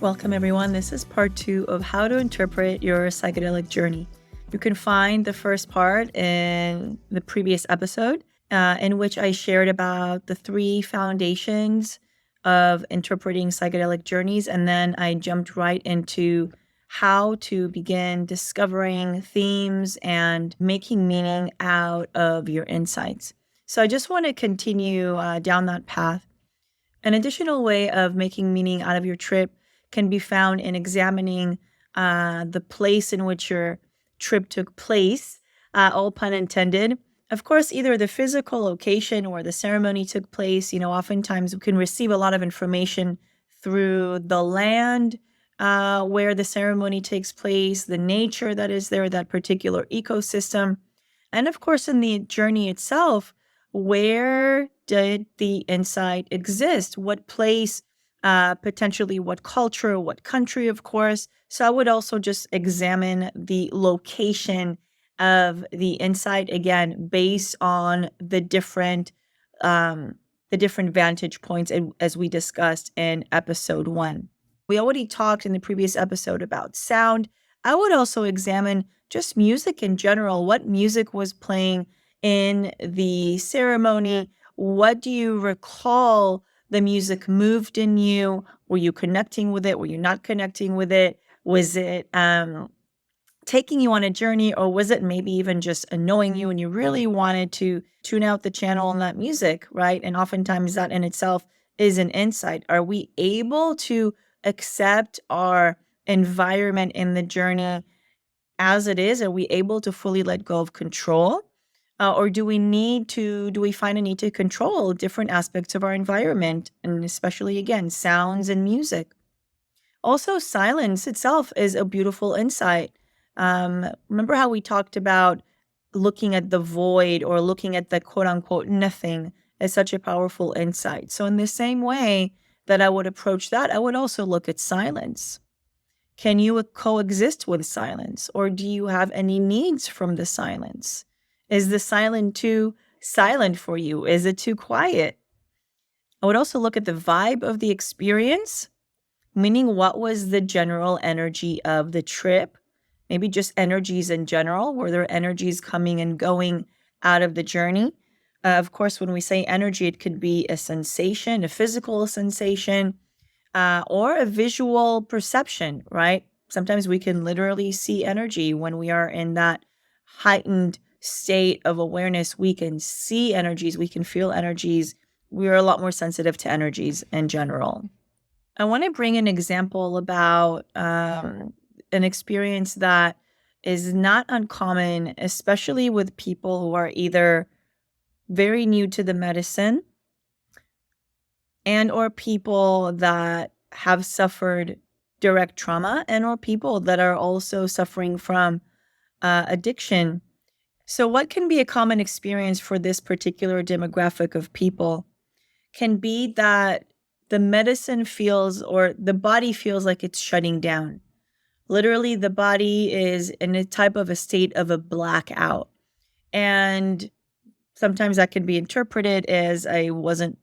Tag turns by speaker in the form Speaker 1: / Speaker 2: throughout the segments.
Speaker 1: Welcome, everyone. This is part 2 of how to interpret your psychedelic journey. You can find the first part in the previous episode, in which I shared about the 3 foundations of interpreting psychedelic journeys. And then I jumped right into how to begin discovering themes and making meaning out of your insights. So I just want to continue down that path. An additional way of making meaning out of your trip can be found in examining the place in which your trip took place, all pun intended. Of course, either the physical location or the ceremony took place. Oftentimes we can receive a lot of information through the land where the ceremony takes place, the nature that is there, that particular ecosystem. And of course, in the journey itself, where did the insight exist? What place? Potentially what culture, what country, of course. So I would also just examine the location of the insight, again, based on the different vantage points as we discussed in episode 1. We already talked in the previous episode about sound. I would also examine just music in general. What music was playing in the ceremony? What do you recall the music moved in you? Were you connecting with it? Were you not connecting with it? Was it taking you on a journey, or was it maybe even just annoying you and you really wanted to tune out the channel on that music, right? And oftentimes that in itself is an insight. Are we able to accept our environment in the journey as it is? Are we able to fully let go of control? Or do we find a need to control different aspects of our environment, and especially, again, sounds and music? Also, silence itself is a beautiful insight. Remember how we talked about looking at the void or looking at the quote unquote nothing as such a powerful insight. So in the same way that I would approach that, I would also look at silence. Can you coexist with silence, or do you have any needs from the silence? Is the silent too silent for you? Is it too quiet? I would also look at the vibe of the experience, meaning what was the general energy of the trip? Maybe just energies in general. Were there energies coming and going out of the journey? Of course, when we say energy, it could be a sensation, a physical sensation, or a visual perception, right? Sometimes we can literally see energy when we are in that heightened state of awareness. We can see energies, we can feel energies. We are a lot more sensitive to energies in general. I want to bring an example about an experience that is not uncommon, especially with people who are either very new to the medicine and or people that have suffered direct trauma, and or people that are also suffering from addiction. So what can be a common experience for this particular demographic of people can be that the medicine feels, or the body feels like it's shutting down. Literally, the body is in a type of a state of a blackout. And sometimes that can be interpreted as I wasn't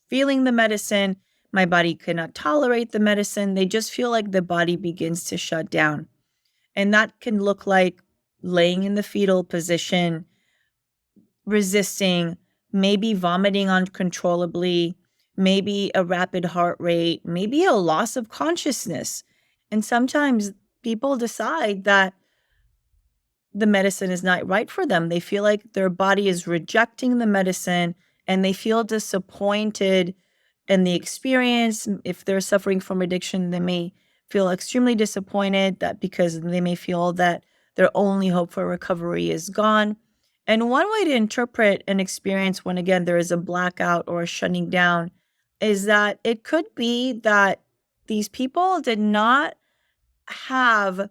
Speaker 1: feeling the medicine. My body cannot tolerate the medicine. They just feel like the body begins to shut down. And that can look like laying in the fetal position, resisting, maybe vomiting uncontrollably, maybe a rapid heart rate, maybe a loss of consciousness. And sometimes people decide that the medicine is not right for them. They feel like their body is rejecting the medicine, and they feel disappointed in the experience. If they're suffering from addiction, they may feel extremely disappointed that because they may feel that their only hope for recovery is gone. And one way to interpret an experience when, again, there is a blackout or a shutting down is that it could be that these people did not have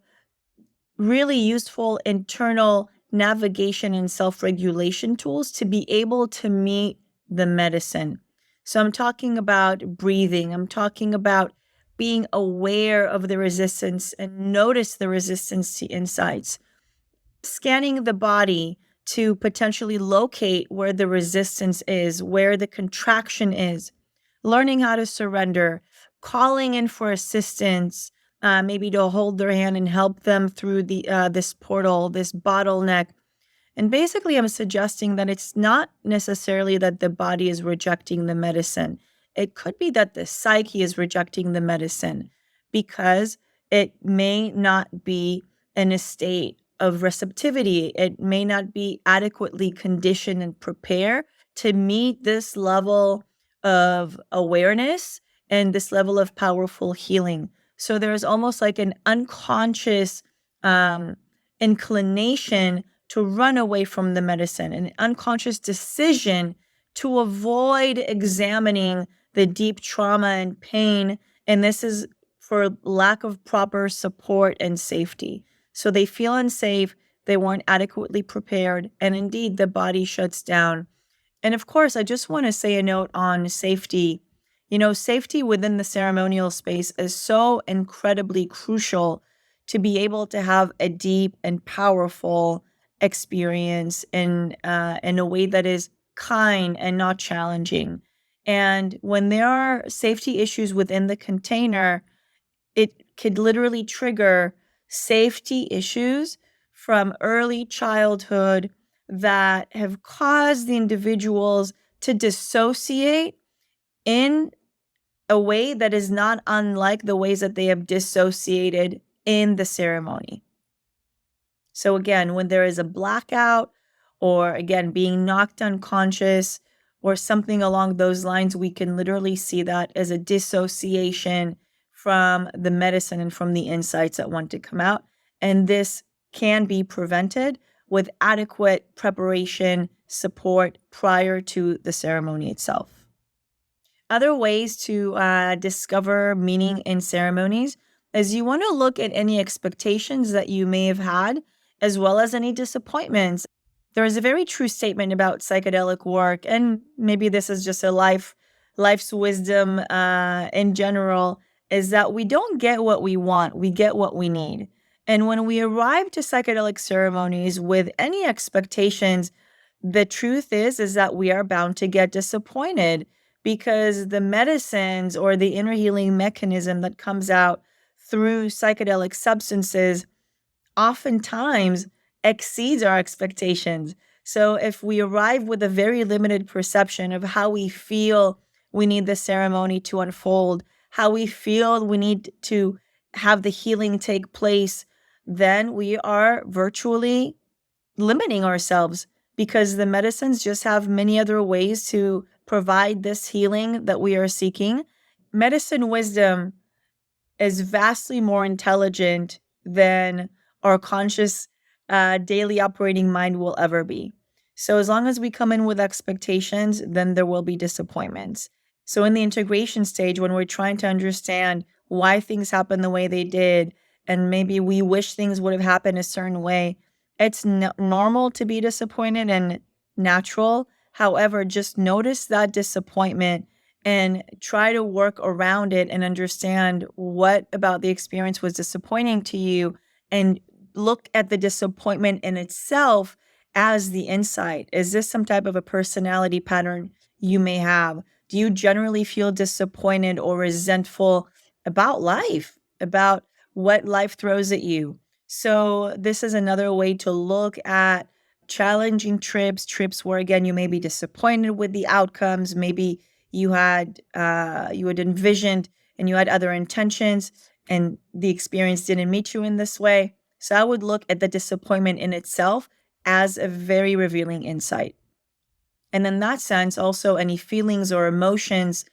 Speaker 1: really useful internal navigation and self-regulation tools to be able to meet the medicine. So I'm talking about breathing. I'm talking about being aware of the resistance and notice the resistance to insights. Scanning the body to potentially locate where the resistance is, where the contraction is. Learning how to surrender. calling in for assistance, maybe to hold their hand and help them through this portal, this bottleneck. And basically, I'm suggesting that it's not necessarily that the body is rejecting the medicine. It could be that the psyche is rejecting the medicine because it may not be in a state of receptivity. It may not be adequately conditioned and prepared to meet this level of awareness and this level of powerful healing. So there's almost like an unconscious inclination to run away from the medicine, an unconscious decision to avoid examining the deep trauma and pain. And this is for lack of proper support and safety. So they feel unsafe, they weren't adequately prepared, and indeed the body shuts down. And of course, I just want to say a note on safety. Safety within the ceremonial space is so incredibly crucial to be able to have a deep and powerful experience in a way that is kind and not challenging. And when there are safety issues within the container, it could literally trigger safety issues from early childhood that have caused the individuals to dissociate in a way that is not unlike the ways that they have dissociated in the ceremony. So again, when there is a blackout or again, being knocked unconscious or something along those lines, we can literally see that as a dissociation from the medicine and from the insights that want to come out. And this can be prevented with adequate preparation, support prior to the ceremony itself. Other ways to discover meaning in ceremonies is you want to look at any expectations that you may have had, as well as any disappointments. There is a very true statement about psychedelic work, and maybe this is just life's wisdom in general, is that we don't get what we want, we get what we need. And when we arrive to psychedelic ceremonies with any expectations, the truth is that we are bound to get disappointed because the medicines or the inner healing mechanism that comes out through psychedelic substances oftentimes exceeds our expectations. So if we arrive with a very limited perception of how we feel we need the ceremony to unfold, how we feel we need to have the healing take place, then we are virtually limiting ourselves because the medicines just have many other ways to provide this healing that we are seeking. Medicine wisdom is vastly more intelligent than our conscious daily operating mind will ever be. So as long as we come in with expectations, then there will be disappointments. So in the integration stage, when we're trying to understand why things happen the way they did, and maybe we wish things would have happened a certain way, it's normal to be disappointed and natural. However, just notice that disappointment and try to work around it and understand what about the experience was disappointing to you, and look at the disappointment in itself as the insight. Is this some type of a personality pattern you may have? Do you generally feel disappointed or resentful about life, about what life throws at you? So this is another way to look at challenging trips where again you may be disappointed with the outcomes. Maybe you had envisioned and you had other intentions and the experience didn't meet you in this way. So I would look at the disappointment in itself as a very revealing insight. And in that sense, also any feelings or emotions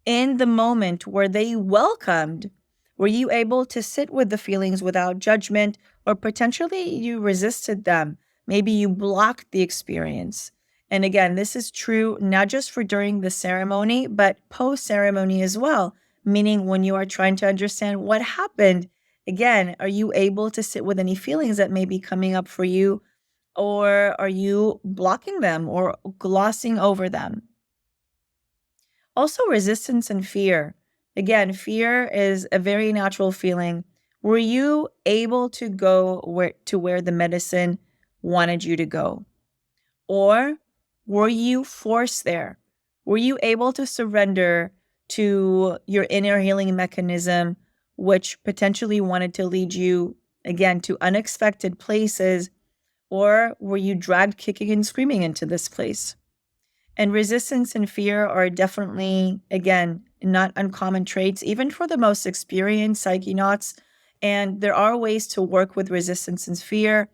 Speaker 1: in the moment were they welcomed? Were you able to sit with the feelings without judgment, or potentially you resisted them? Maybe you blocked the experience. And again, this is true not just for during the ceremony, but post-ceremony as well, meaning when you are trying to understand what happened. Again, are you able to sit with any feelings that may be coming up for you, or are you blocking them or glossing over them? Also, resistance and fear. Again, fear is a very natural feeling. Were you able to go where the medicine wanted you to go? Or were you forced there? Were you able to surrender to your inner healing mechanism, which potentially wanted to lead you, again, to unexpected places, or were you dragged kicking and screaming into this place? And resistance and fear are definitely, again, not uncommon traits, even for the most experienced psychonauts. And there are ways to work with resistance and fear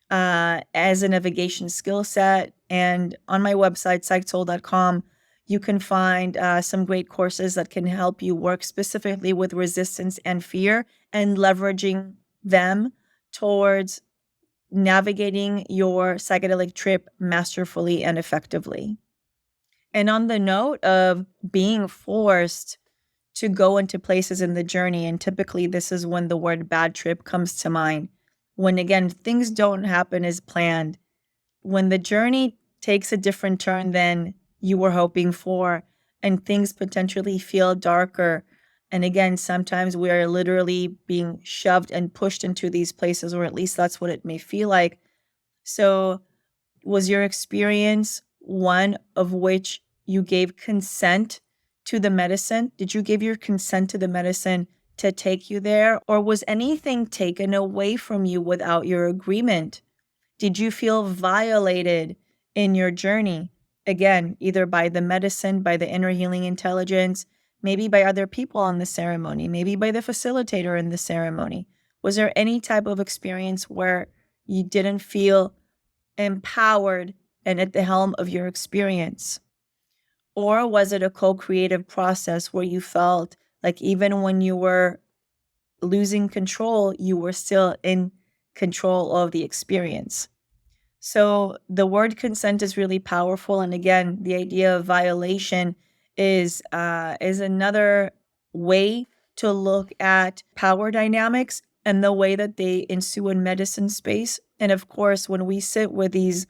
Speaker 1: as a navigation skill set. And on my website, psychsoul.com, you can find some great courses that can help you work specifically with resistance and fear and leveraging them towards navigating your psychedelic trip masterfully and effectively. And on the note of being forced to go into places in the journey, and typically this is when the word bad trip comes to mind, when again, things don't happen as planned, when the journey takes a different turn than you were hoping for, and things potentially feel darker. And again, sometimes we are literally being shoved and pushed into these places, or at least that's what it may feel like. So, was your experience one of which you gave consent to the medicine? Did you give your consent to the medicine to take you there? Or was anything taken away from you without your agreement? Did you feel violated in your journey? Again, either by the medicine, by the inner healing intelligence, maybe by other people on the ceremony, maybe by the facilitator in the ceremony. Was there any type of experience where you didn't feel empowered and at the helm of your experience? Or was it a co-creative process where you felt like even when you were losing control, you were still in control of the experience? So the word consent is really powerful. And again, the idea of violation is another way to look at power dynamics and the way that they ensue in medicine space. And of course, when we sit with these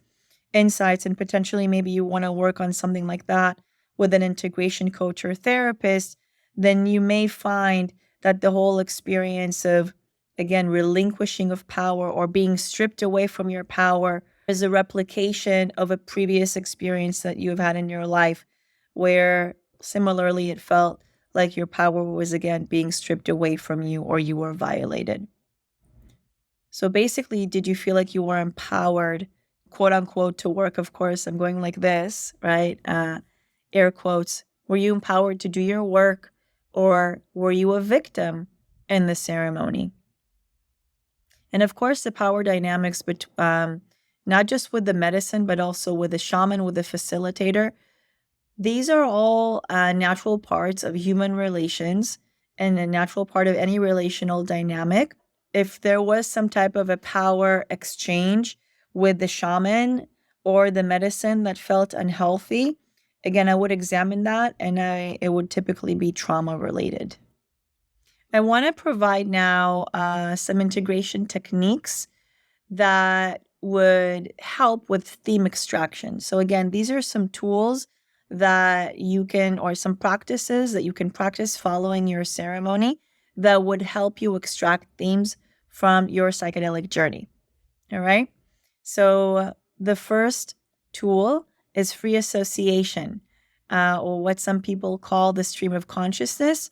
Speaker 1: insights, and potentially maybe you want to work on something like that with an integration coach or therapist, then you may find that the whole experience of, again, relinquishing of power or being stripped away from your power is a replication of a previous experience that you have had in your life, where similarly it felt like your power was again being stripped away from you or you were violated. So basically, did you feel like you were empowered, quote unquote, to work? Of course, I'm going like this, right? Air quotes. Were you empowered to do your work, or were you a victim in the ceremony? And of course, the power dynamics, not just with the medicine, but also with the shaman, with the facilitator. These are all natural parts of human relations and a natural part of any relational dynamic. If there was some type of a power exchange with the shaman or the medicine that felt unhealthy, again, I would examine that, and it would typically be trauma related. I want to provide now some integration techniques that would help with theme extraction. So again, these are some tools that you can, or some practices that you can practice following your ceremony that would help you extract themes from your psychedelic journey. All right. So the first tool is free association, or what some people call the stream of consciousness.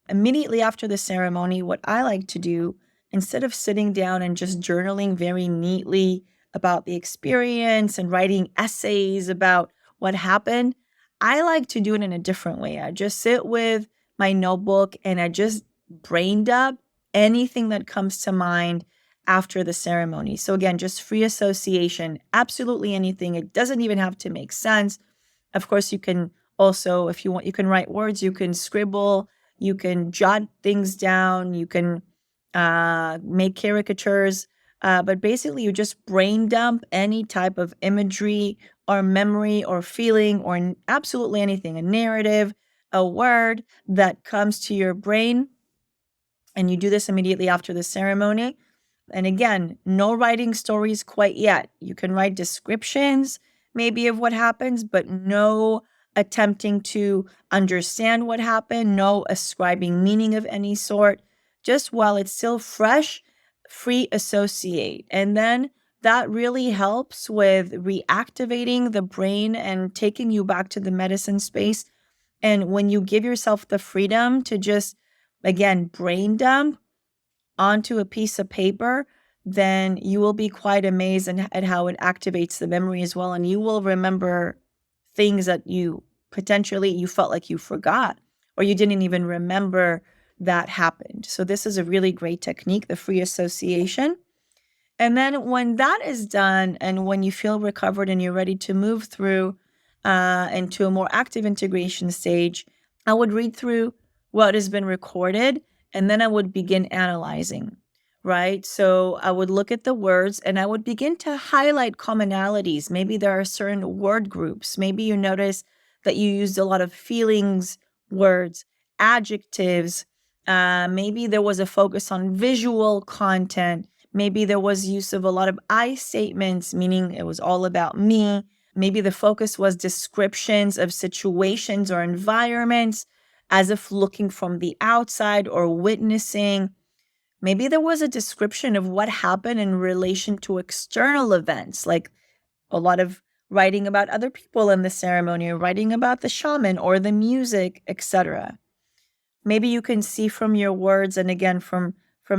Speaker 1: Immediately after the ceremony, what I like to do, instead of sitting down and just journaling very neatly about the experience and writing essays about what happened, I like to do it in a different way. I just sit with my notebook and I just brain dump anything that comes to mind after the ceremony. So again, just free association, absolutely anything. It doesn't even have to make sense. Of course, you can also, if you want, you can write words, you can scribble, you can jot things down, you can make caricatures, but basically you just brain dump any type of imagery or memory or feeling or absolutely anything, a narrative, a word that comes to your brain. And you do this immediately after the ceremony. And again, no writing stories quite yet. You can write descriptions maybe of what happens, but no attempting to understand what happened, no ascribing meaning of any sort. Just while it's still fresh, free associate. And then that really helps with reactivating the brain and taking you back to the medicine space And when you give yourself the freedom to just, again, brain dump onto a piece of paper, then you will be quite amazed at how it activates the memory as well. And you will remember things that you potentially you felt like you forgot or you didn't even remember that happened. So this is a really great technique, the free association. And then when that is done and when you feel recovered and you're ready to move through into a more active integration stage, I would read through what has been recorded and then I would begin analyzing, right? So I would look at the words and I would begin to highlight commonalities. Maybe there are certain word groups. Maybe you notice that you used a lot of feelings, words, adjectives. Maybe there was a focus on visual content. Maybe there was use of a lot of I statements, meaning it was all about me. Maybe the focus was descriptions of situations or environments as if looking from the outside or witnessing. Maybe there was a description of what happened in relation to external events, like a lot of writing about other people in the ceremony, or writing about the shaman or the music, etc. Maybe you can see from your words and again from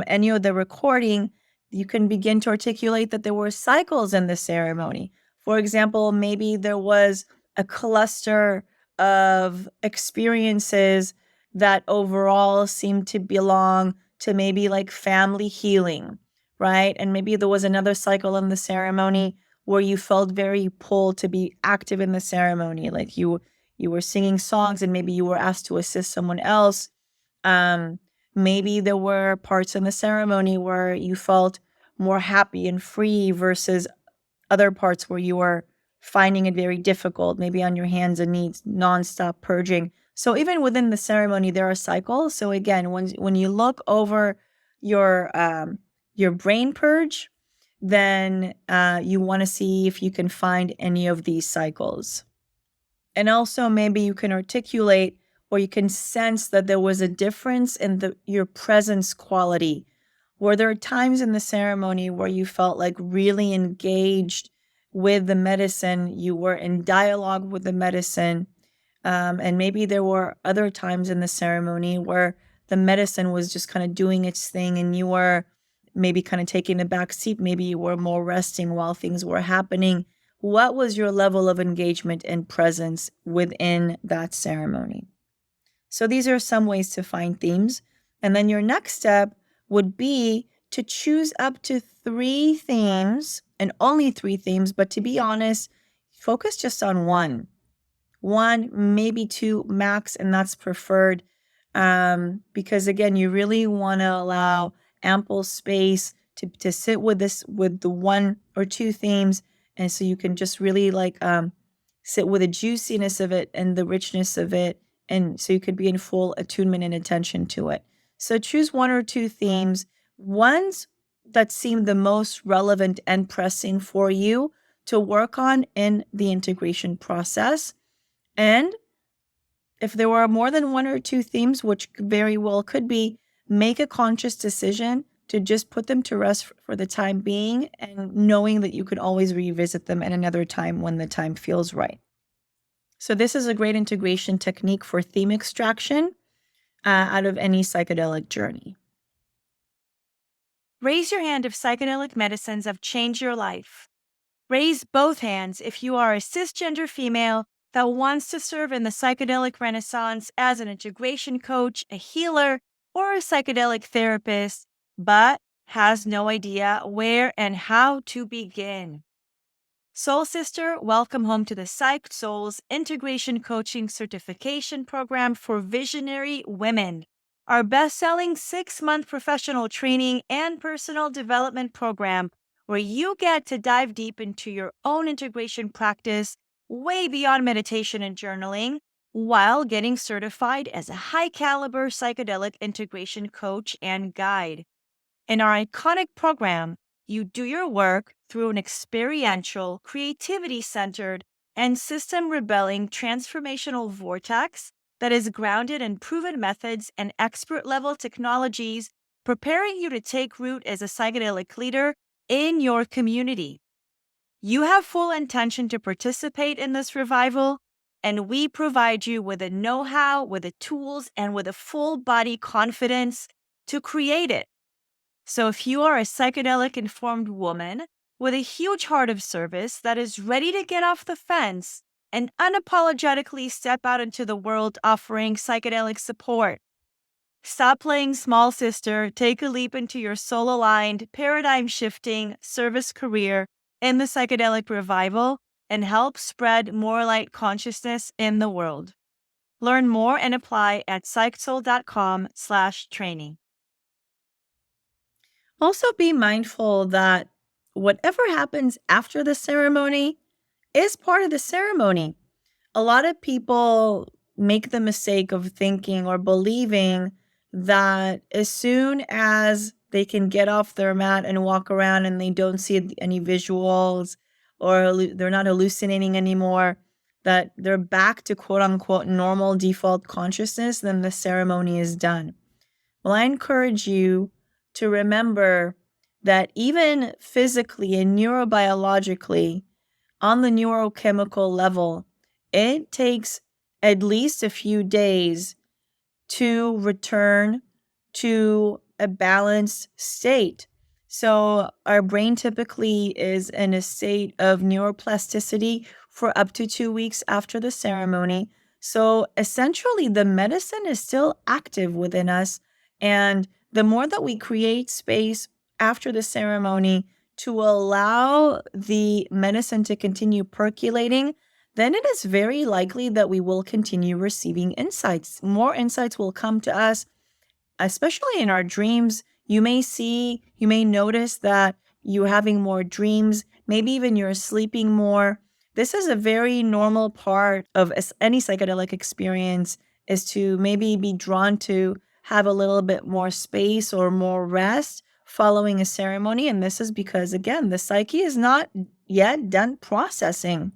Speaker 1: any of the recording, you can begin to articulate that there were cycles in the ceremony. For example, maybe there was a cluster of experiences that overall seemed to belong to maybe like family healing, right? And maybe there was another cycle in the ceremony where you felt very pulled to be active in the ceremony, like you were singing songs and maybe you were asked to assist someone else. Um, Maybe there were parts in the ceremony where you felt more happy and free versus other parts where you were finding it very difficult, maybe on your hands and knees, nonstop purging. So even within the ceremony, there are cycles. So again, when you look over your brain purge, then you want to see if you can find any of these cycles. And also maybe you can articulate or you can sense that there was a difference in your presence quality. Were there times in the ceremony where you felt like really engaged with the medicine, you were in dialogue with the medicine, and maybe there were other times in the ceremony where the medicine was just kind of doing its thing and you were maybe kind of taking a back seat, maybe you were more resting while things were happening. What was your level of engagement and presence within that ceremony? So these are some ways to find themes. And then your next step would be to choose up to 3 themes and only 3 themes, but to be honest, focus just on one, maybe 2 max, and that's preferred. Because again, you really want to allow ample space to sit with the 1 or 2 themes. And so you can just really sit with the juiciness of it and the richness of it. And so you could be in full attunement and attention to it. So choose 1 or 2 themes, ones that seem the most relevant and pressing for you to work on in the integration process. And if there were more than 1 or 2 themes, which very well could be, make a conscious decision to just put them to rest for the time being and knowing that you can always revisit them at another time when the time feels right. So this is a great integration technique for theme extraction out of any psychedelic journey. Raise your hand if psychedelic medicines have changed your life. Raise both hands if you are a cisgender female that wants to serve in the psychedelic renaissance as an integration coach, a healer, or a psychedelic therapist, but has no idea where and how to begin. Soul Sister, welcome home to the Psyched Souls Integration Coaching Certification Program for Visionary Women, our best-selling 6-month professional training and personal development program where you get to dive deep into your own integration practice way beyond meditation and journaling while getting certified as a high-caliber psychedelic integration coach and guide. In our iconic program, you do your work through an experiential, creativity-centered, and system-rebelling transformational vortex that is grounded in proven methods and expert-level technologies, preparing you to take root as a psychedelic leader in your community. You have full intention to participate in this revival? And we provide you with the know-how, with the tools, and with a full body confidence to create it. So if you are a psychedelic informed woman with a huge heart of service that is ready to get off the fence and unapologetically step out into the world offering psychedelic support, stop playing small sister, take a leap into your soul aligned, paradigm shifting service career in the psychedelic revival and help spread more light consciousness in the world. Learn more and apply at psychsoul.com/training. Also, be mindful that whatever happens after the ceremony is part of the ceremony. A lot of people make the mistake of thinking or believing that as soon as they can get off their mat and walk around and they don't see any visuals or they're not hallucinating anymore, that they're back to quote unquote normal default consciousness, then the ceremony is done. Well, I encourage you to remember that even physically and neurobiologically, on the neurochemical level, it takes at least a few days to return to a balanced state. So, our brain typically is in a state of neuroplasticity for up to 2 weeks after the ceremony. So, essentially, the medicine is still active within us. And the more that we create space after the ceremony to allow the medicine to continue percolating, then it is very likely that we will continue receiving insights. More insights will come to us, especially in our dreams. You may notice that you're having more dreams, maybe even you're sleeping more. This is a very normal part of any psychedelic experience, is to maybe be drawn to have a little bit more space or more rest following a ceremony. And this is because, again, the psyche is not yet done processing.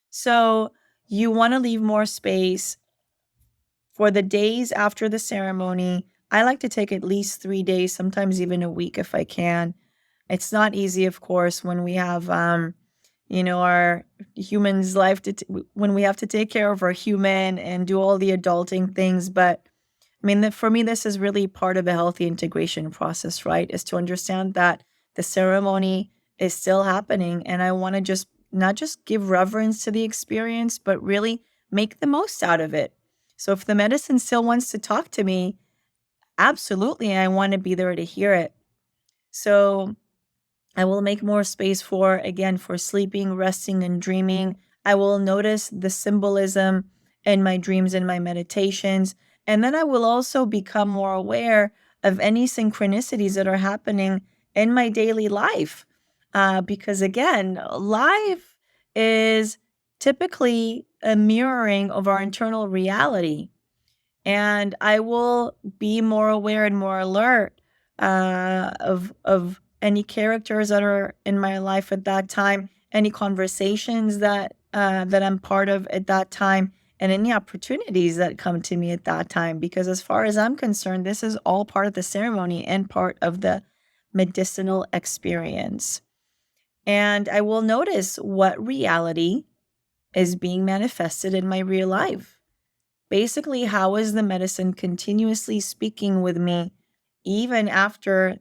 Speaker 1: So you want to leave more space for the days after the ceremony. I like to take at least 3 days, sometimes even a week if I can. It's not easy, of course, when we have, our human's life when we have to take care of our human and do all the adulting things. But I mean, for me, this is really part of a healthy integration process, right? Is to understand that the ceremony is still happening. And I want to just not just give reverence to the experience, but really make the most out of it. So if the medicine still wants to talk to me, absolutely, I want to be there to hear it. So I will make more space for sleeping, resting, and dreaming. I will notice the symbolism in my dreams and my meditations. And then I will also become more aware of any synchronicities that are happening in my daily life. Because again, life is typically a mirroring of our internal reality. And I will be more aware and more alert of any characters that are in my life at that time, any conversations that I'm part of at that time, and any opportunities that come to me at that time. Because as far as I'm concerned, this is all part of the ceremony and part of the medicinal experience. And I will notice what reality is being manifested in my real life. Basically, how is the medicine continuously speaking with me even after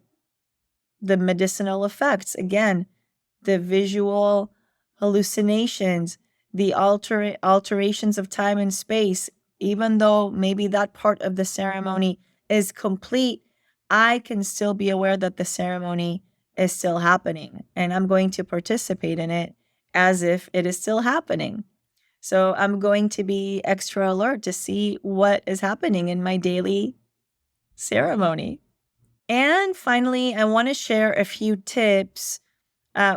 Speaker 1: the medicinal effects? Again, the visual hallucinations, the alterations of time and space, even though maybe that part of the ceremony is complete, I can still be aware that the ceremony is still happening, and I'm going to participate in it as if it is still happening. So I'm going to be extra alert to see what is happening in my daily ceremony. And finally, I want to share a few tips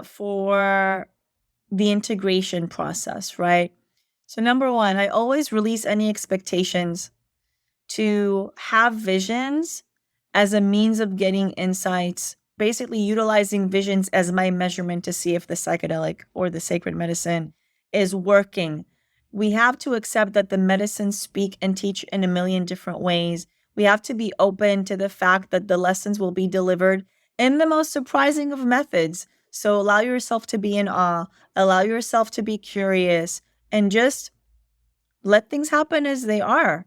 Speaker 1: for the integration process, right? So, number one, I always release any expectations to have visions as a means of getting insights, basically utilizing visions as my measurement to see if the psychedelic or the sacred medicine is working. We have to accept that the medicines speak and teach in a million different ways. We have to be open to the fact that the lessons will be delivered in the most surprising of methods. So allow yourself to be in awe, allow yourself to be curious, and just Let things happen as they are.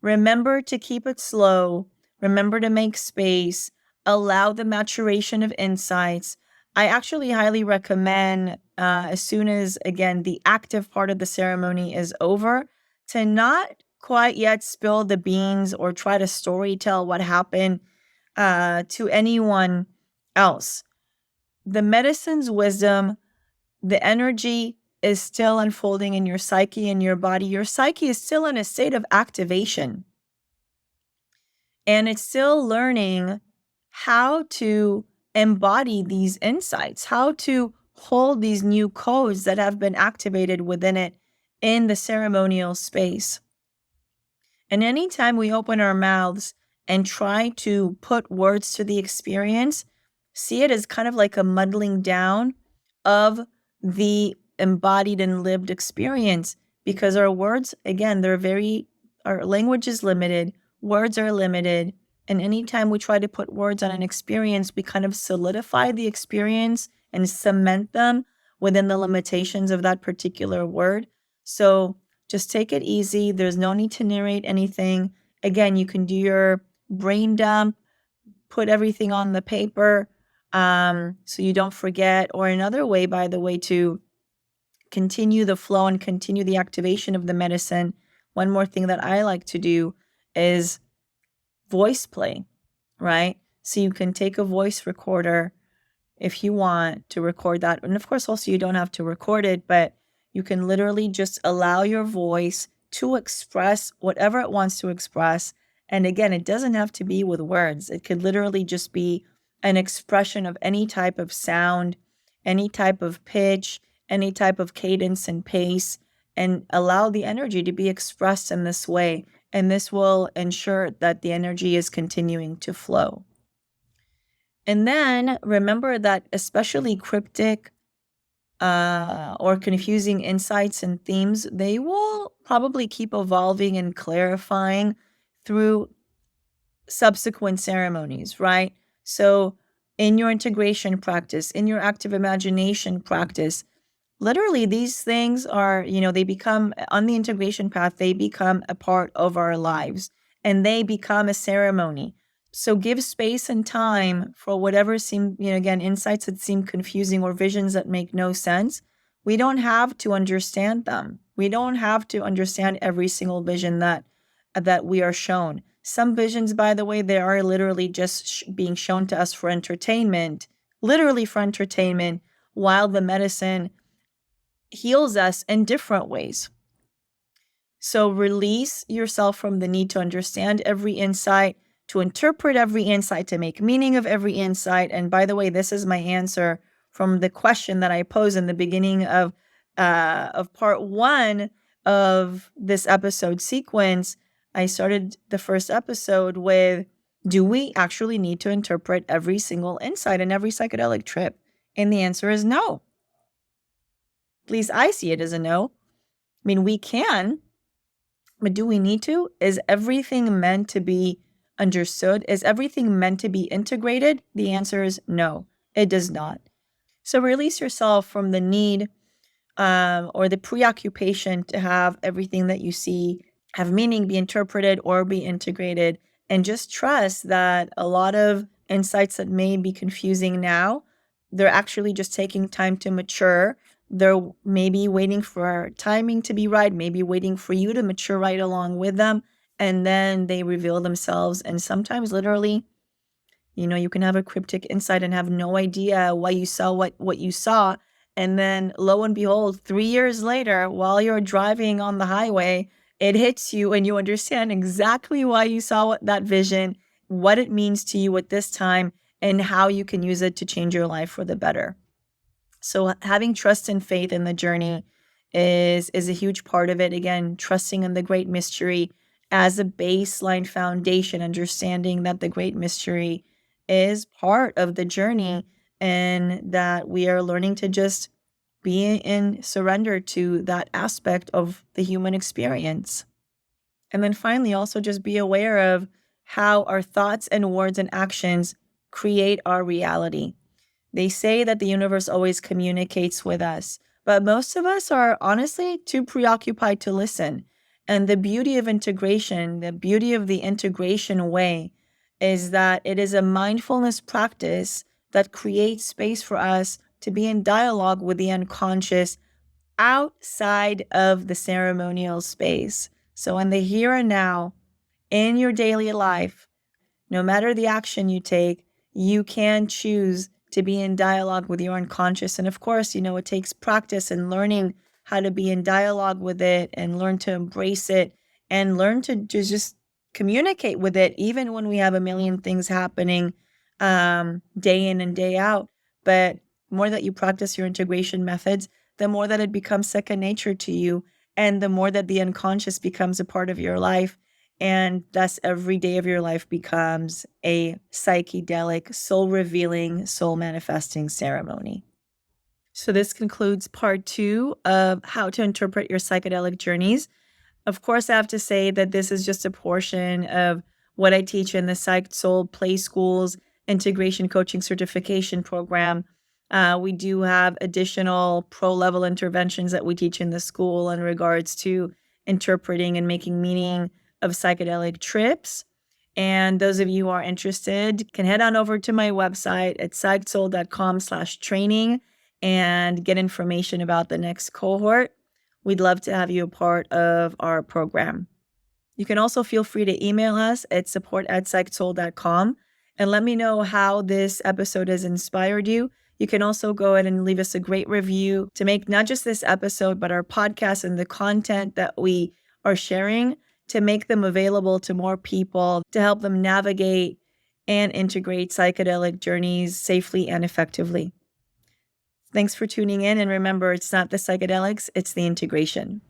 Speaker 1: Remember to keep it slow. Remember to make space. Allow the maturation of insights. I actually highly recommend, as soon as, again, the active part of the ceremony is over, to not quite yet spill the beans or try to story tell what happened to anyone else. The medicine's wisdom, the energy is still unfolding in your psyche and your body. Your psyche is still in a state of activation. And it's still learning how to embody these insights, how to hold these new codes that have been activated within it in the ceremonial space. And anytime we open our mouths and try to put words to the experience, see it as kind of like a muddling down of the embodied and lived experience, because our words, again, our language is limited, words are limited. And anytime we try to put words on an experience, we kind of solidify the experience and cement them within the limitations of that particular word. So just take it easy. There's no need to narrate anything. Again, you can do your brain dump, put everything on the paper so you don't forget. Or another way, by the way, to continue the flow and continue the activation of the medicine, one more thing that I like to do is voice play, right? So you can take a voice recorder if you want to record that. And of course, also, you don't have to record it, but you can literally just allow your voice to express whatever it wants to express. And again, it doesn't have to be with words. It could literally just be an expression of any type of sound, any type of pitch, any type of cadence and pace, and allow the energy to be expressed in this way. And this will ensure that the energy is continuing to flow. And then remember that especially cryptic or confusing insights and themes, they will probably keep evolving and clarifying through subsequent ceremonies, right? So in your integration practice, in your active imagination practice, literally these things are, they become, on the integration path, they become a part of our lives and they become a ceremony. So give space and time for whatever seem, again, insights that seem confusing or visions that make no sense. We don't have to understand them. We don't have to understand every single vision that we are shown. Some visions, by the way, they are literally just being shown to us for entertainment, literally for entertainment, while the medicine heals us in different ways. So release yourself from the need to understand every insight, to interpret every insight, to make meaning of every insight. And by the way, this is my answer from the question that I posed in the beginning of part 1 of this episode sequence. I started the first episode with, do we actually need to interpret every single insight in every psychedelic trip? And the answer is no. At least I see it as a no. I mean, we can, but do we need to? Is everything meant to be understood? Is everything meant to be integrated? The answer is no, it does not. So release yourself from the need or the preoccupation to have everything that you see have meaning, be interpreted, or be integrated. And just trust that a lot of insights that may be confusing now, they're actually just taking time to mature. They're maybe waiting for timing to be right, maybe waiting for you to mature right along with them. And then they reveal themselves. And sometimes literally, you can have a cryptic insight and have no idea why you saw what you saw. And then lo and behold, 3 years later, while you're driving on the highway, it hits you and you understand exactly why you saw that vision, what it means to you at this time, and how you can use it to change your life for the better. So having trust and faith in the journey is a huge part of it. Again, trusting in the great mystery as a baseline foundation, understanding that the great mystery is part of the journey and that we are learning to just be in surrender to that aspect of the human experience. And then finally, also just be aware of how our thoughts and words and actions create our reality. They say that the universe always communicates with us, but most of us are honestly too preoccupied to listen. And the beauty of integration, the beauty of the integration way, is that it is a mindfulness practice that creates space for us to be in dialogue with the unconscious outside of the ceremonial space. So in the here and now, in your daily life, no matter the action you take, you can choose to be in dialogue with your unconscious. And of course, it takes practice and learning how to be in dialogue with it and learn to embrace it and learn to just communicate with it, even when we have a million things happening day in and day out. But the more that you practice your integration methods, the more that it becomes second nature to you, and the more that the unconscious becomes a part of your life. And thus, every day of your life becomes a psychedelic, soul revealing, soul manifesting ceremony. So, this concludes part 2 of how to interpret your psychedelic journeys. Of course, I have to say that this is just a portion of what I teach in the Psyched Soul Play School's integration coaching certification program. We do have additional pro level interventions that we teach in the school in regards to interpreting and making meaning of psychedelic trips. And those of you who are interested can head on over to my website at psychedsoul.com/training and get information about the next cohort. We'd love to have you a part of our program. You can also feel free to email us at support@psychedsoul.com and let me know how this episode has inspired you. You can also go ahead and leave us a great review to make not just this episode, but our podcast and the content that we are sharing, to make them available to more people, to help them navigate and integrate psychedelic journeys safely and effectively. Thanks for tuning in. And remember, it's not the psychedelics, it's the integration.